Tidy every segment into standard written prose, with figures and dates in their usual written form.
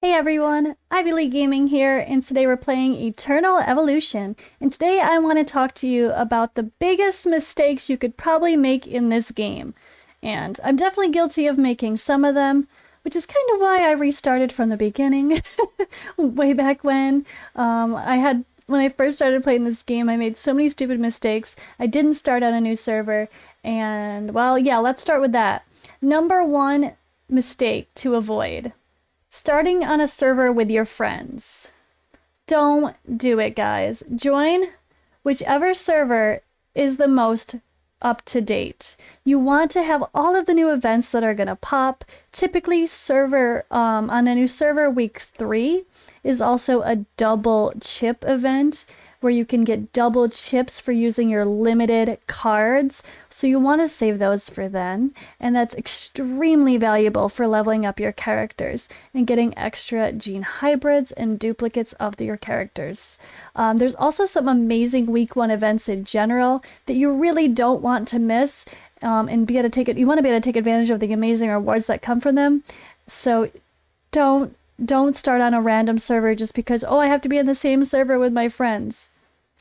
Hey everyone, Ivy League Gaming here, and today we're playing Eternal Evolution. And today I want to talk to you about the biggest mistakes you could probably make in this game. And I'm definitely guilty of making some of them, which is kind of why I restarted from the beginning, way back when. When I first started playing this game, I made so many stupid mistakes. I didn't start on a new server, and well, yeah, let's start with that. Number one mistake to avoid. Starting on a server with your friends. Don't do it, guys. Join whichever server is the most up to date. You want to have all of the new events that are going to pop. Typically, on a new server, week 3 is also a double chip event where you can get double chips for using your limited cards. So you want to save those for then. And that's extremely valuable for leveling up your characters and getting extra gene hybrids and duplicates of your characters. There's also some amazing week 1 events in general that you really don't want to miss. And be able to take you want to be able to take advantage of the amazing rewards that come from them. So don't start on a random server just because, oh, I have to be in the same server with my friends.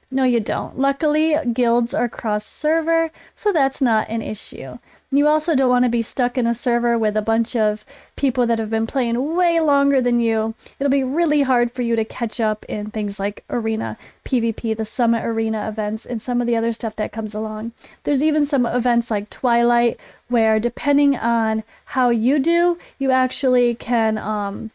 No, you don't. Luckily, guilds are cross-server, so that's not an issue. You also don't want to be stuck in a server with a bunch of people that have been playing way longer than you. It'll be really hard for you to catch up in things like Arena, PvP, the Summit Arena events, and some of the other stuff that comes along. There's even some events like Twilight, where depending on how you do, you actually can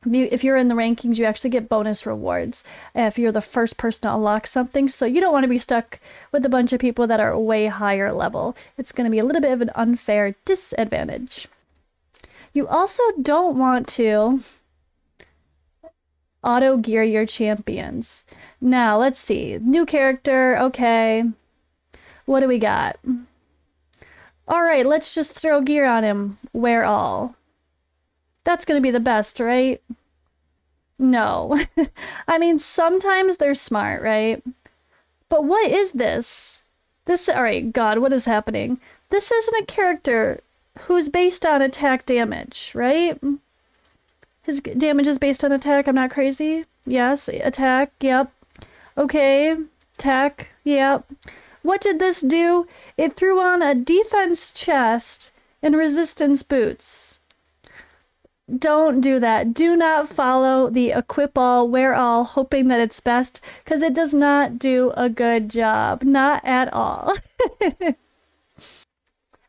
if you're in the rankings, you actually get bonus rewards if you're the first person to unlock something. So you don't want to be stuck with a bunch of people that are way higher level. It's going to be a little bit of an unfair disadvantage. You also don't want to auto gear your champions. Now, let's see. New character. Okay. What do we got? All right, let's just throw gear on him. Wear all. That's going to be the best, right? No. I mean, sometimes they're smart, right? But what is this? All right, God, what is happening? This isn't a character who's based on attack damage, right? His damage is based on attack, I'm not crazy? Yes, attack, yep. Okay, attack, yep. What did this do? It threw on a defense chest and resistance boots. Don't do that. Do not follow the equip all, wear all, hoping that it's best, because it does not do a good job. Not at all.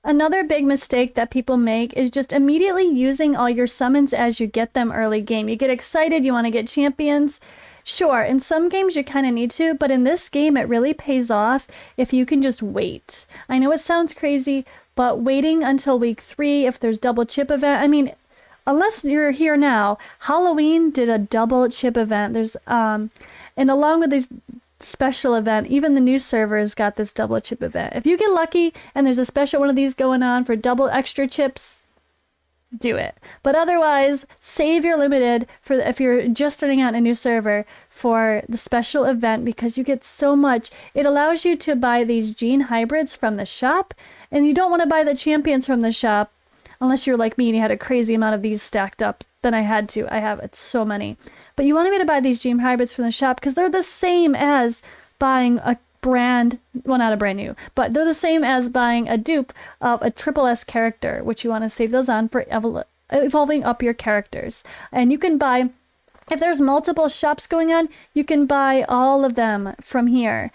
Another big mistake that people make is just immediately using all your summons as you get them early game. You get excited, you want to get champions. Sure, in some games you kind of need to, but in this game it really pays off if you can just wait. I know it sounds crazy, but waiting until week 3, if there's double chip event, I mean, unless you're here now, Halloween did a double chip event. There's and along with this special event, even the new servers got this double chip event. If you get lucky and there's a special one of these going on for double extra chips, do it. But otherwise, save your limited for if you're just starting out in a new server for the special event, because you get so much. It allows you to buy these gene hybrids from the shop, and you don't want to buy the champions from the shop unless you're like me and you had a crazy amount of these stacked up. Then I had to. I have so many. But you want me to buy these gene hybrids from the shop because they're the same as buying a brand, well, not a brand new, but they're the same as buying a dupe of a triple S character, which you want to save those on for evolving up your characters. And you can buy, if there's multiple shops going on, you can buy all of them from here.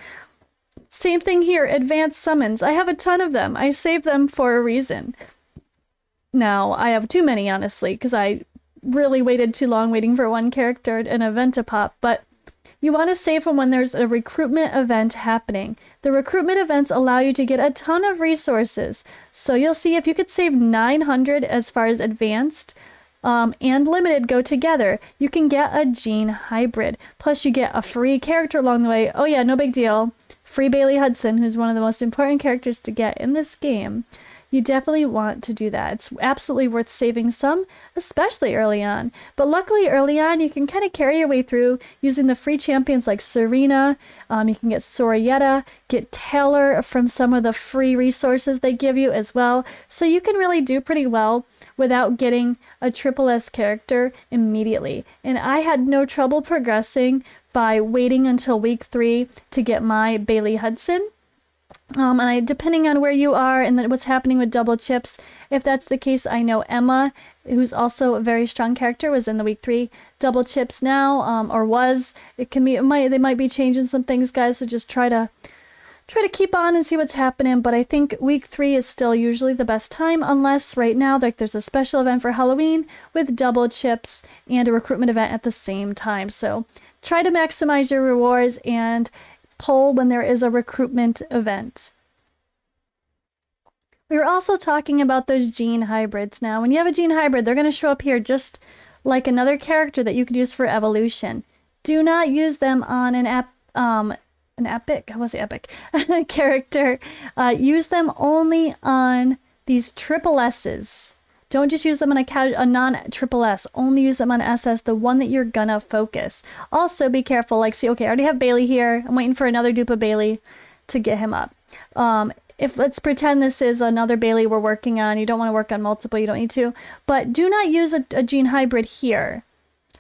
Same thing here, advanced summons. I have a ton of them. I save them for a reason. Now, I have too many, honestly, because I really waited too long waiting for one character and event to pop, but you want to save them when there's a recruitment event happening. The recruitment events allow you to get a ton of resources. So you'll see if you could save 900 as far as advanced and limited go together, you can get a gene hybrid. Plus you get a free character along the way. Oh yeah, no big deal. Free Bailey Hudson, who's one of the most important characters to get in this game. you definitely want to do that. It's absolutely worth saving some, especially early on. But luckily early on, you can kind of carry your way through using the free champions like Serena. You can get Sorietta, get Taylor from some of the free resources they give you as well. So you can really do pretty well without getting a triple S character immediately. And I had no trouble progressing by waiting until week 3 to get my Bailey Hudson. Depending on where you are and then what's happening with double chips, if that's the case, I know Emma, who's also a very strong character, was in the week 3 double chips now, or was. They might be changing some things, guys. So just try to keep on and see what's happening. But I think week 3 is still usually the best time, unless right now like there's a special event for Halloween with double chips and a recruitment event at the same time. So try to maximize your rewards and pull when there is a recruitment event. We were also talking about those gene hybrids. Now, when you have a gene hybrid, they're going to show up here just like another character that you could use for evolution. Do not use them on an epic character. Use them only on these triple S's. Don't just use them on a non-triple S. Only use them on SS, the one that you're gonna focus. Also, be careful. Like, see, okay, I already have Bailey here. I'm waiting for another dupe of Bailey to get him up. If let's pretend this is another Bailey we're working on. You don't want to work on multiple. You don't need to. But do not use a gene hybrid here.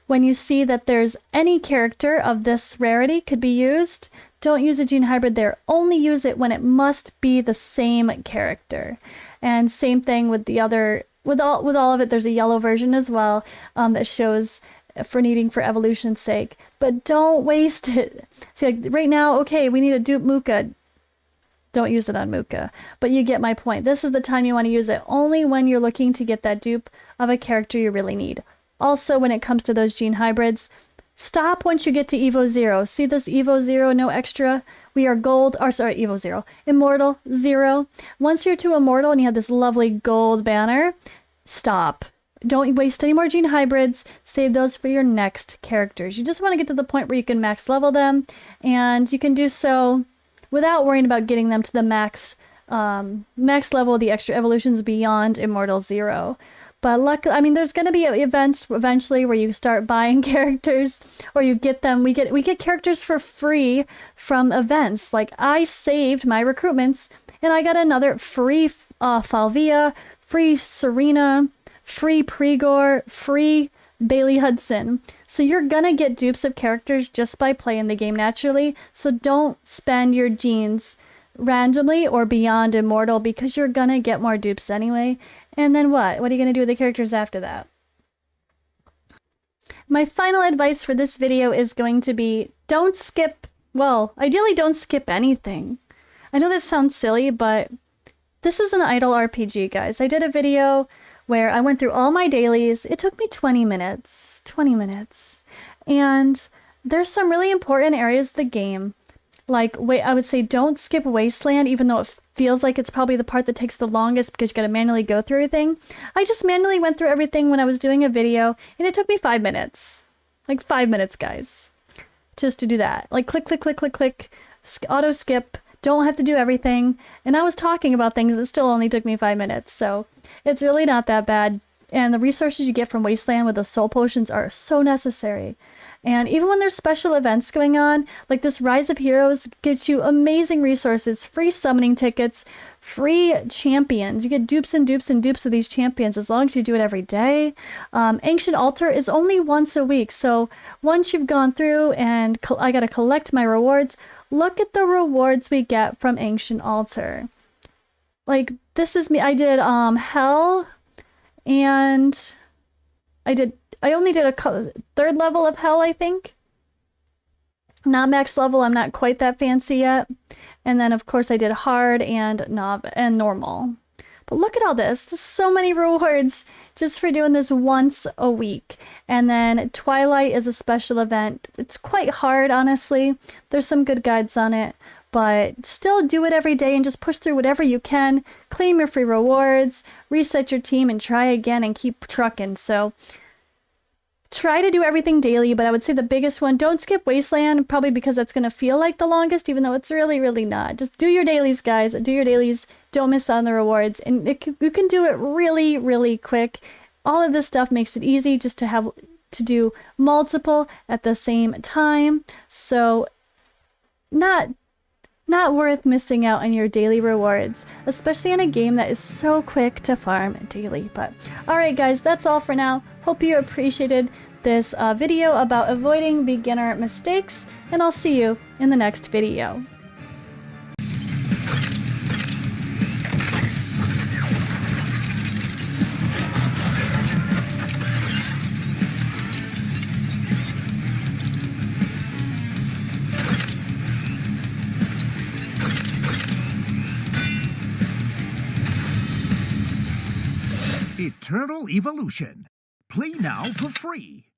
When you see that there's any character of this rarity could be used, don't use a gene hybrid there. Only use it when it must be the same character. And same thing with the other. With all of it, there's a yellow version as well that shows for needing for evolution's sake. But don't waste it. See, like right now, okay, we need a dupe Muka. Don't use it on Muka. But you get my point. This is the time you want to use it only when you're looking to get that dupe of a character you really need. Also, when it comes to those gene hybrids, stop once you get to Evo 0. See this Evo 0, no extra? We are gold, or sorry, Evo 0. Immortal 0. Once you're to Immortal and you have this lovely gold banner, stop. Don't waste any more gene hybrids. Save those for your next characters. You just want to get to the point where you can max level them, and you can do so without worrying about getting them to the max level of the extra evolutions beyond Immortal 0. But luckily, I mean, there's going to be events eventually where you start buying characters, or you get them. We get characters for free from events. Like I saved my recruitments, and I got another free Falvia, free Serena, free Pregor, free Bailey Hudson. So you're gonna get dupes of characters just by playing the game naturally. So don't spend your genes randomly or beyond Immortal, because you're gonna get more dupes anyway. And then what? What are you gonna do with the characters after that? My final advice for this video is going to be don't skip, well, ideally don't skip anything. I know this sounds silly, but this is an idle RPG, guys. I did a video where I went through all my dailies. It took me 20 minutes. 20 minutes. And there's some really important areas of the game. Like, I would say don't skip Wasteland, even though it feels like it's probably the part that takes the longest because you gotta manually go through everything. I just manually went through everything when I was doing a video, and it took me 5 minutes. Like 5 minutes, guys. Just to do that. Like click, click, click, click, click, auto skip. Don't have to do everything. And I was talking about things that still only took me 5 minutes. So it's really not that bad. And the resources you get from Wasteland with the soul potions are so necessary. And even when there's special events going on, like this Rise of Heroes gives you amazing resources, free summoning tickets, free champions. You get dupes and dupes and dupes of these champions as long as you do it every day. Ancient Altar is only once a week. So once you've gone through and I got to collect my rewards, look at the rewards we get from Ancient Altar. Like this is me. I did Hell, and I only did a third level of Hell, I think. Not max level, I'm not quite that fancy yet. And then of course I did Hard and Normal. But look at all this. There's so many rewards just for doing this once a week. And then Twilight is a special event. It's quite hard, honestly. There's some good guides on it. But still do it every day and just push through whatever you can. Claim your free rewards, reset your team, and try again and keep trucking. So try to do everything daily, but I would say the biggest one, don't skip Wasteland, probably because that's going to feel like the longest, even though it's really, really not. Just do your dailies, guys. Do your dailies. Don't miss out on the rewards. And you can do it really, really quick. All of this stuff makes it easy just to have to do multiple at the same time. So not worth missing out on your daily rewards, especially in a game that is so quick to farm daily. But alright guys, that's all for now. Hope you appreciated this video about avoiding beginner mistakes, and I'll see you in the next video. Eternal Evolution. Play now for free.